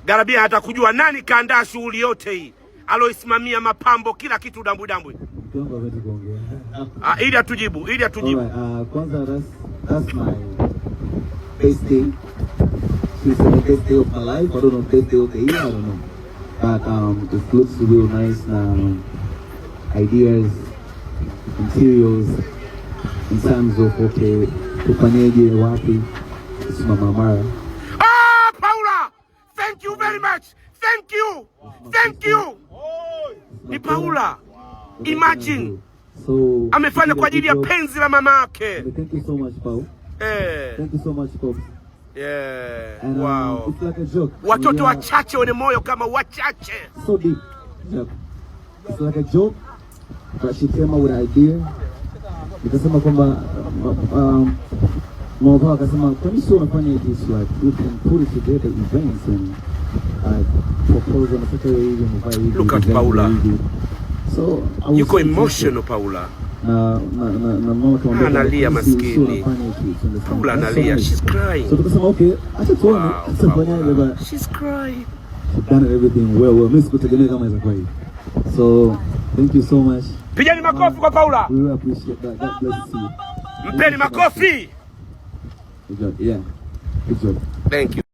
Garabia atakujua nani kaandaa shughuli yote hii, aloisimamia mapambo, kila kitu dambwe. Ili atujibu. Kwanza that's my best day. It's the best day of my life. I don't know, best day of the year, I don't know. But it looks real nice now. Ideas, materials, in terms of okay, tufanyeje wapi, Mama Mara. Paula! Thank you very much. Thank you. Ni Paula. Imagine. So amefanya kwa ajili ya penzi la mama yake. Thank you so much, Paul. Thank you so much, Paul. Yeah. And, wow. It's like a joke. Watoto wachache wenye moyo kama wachache. So deep. Yeah. It's like a joke. But she came out with an idea. Nikasema kwamba Mama akasema kwa nini sio unafanya this, like we can put it together events and propose on a such a way. Look at Paula. So yuko emotional Paula. Analia maskini. Paula analia. She's crying. So tukasema okay, acha tuone tutafanyaje baba. She's crying. She's done everything well. Mimi sikutegemea kama hizo kwa hiyo. So thank you so much. Pigeni makofi kwa Paula. We really appreciate that. God bless you. Mpeni makofi. Good job. Yeah. Good job. Thank you.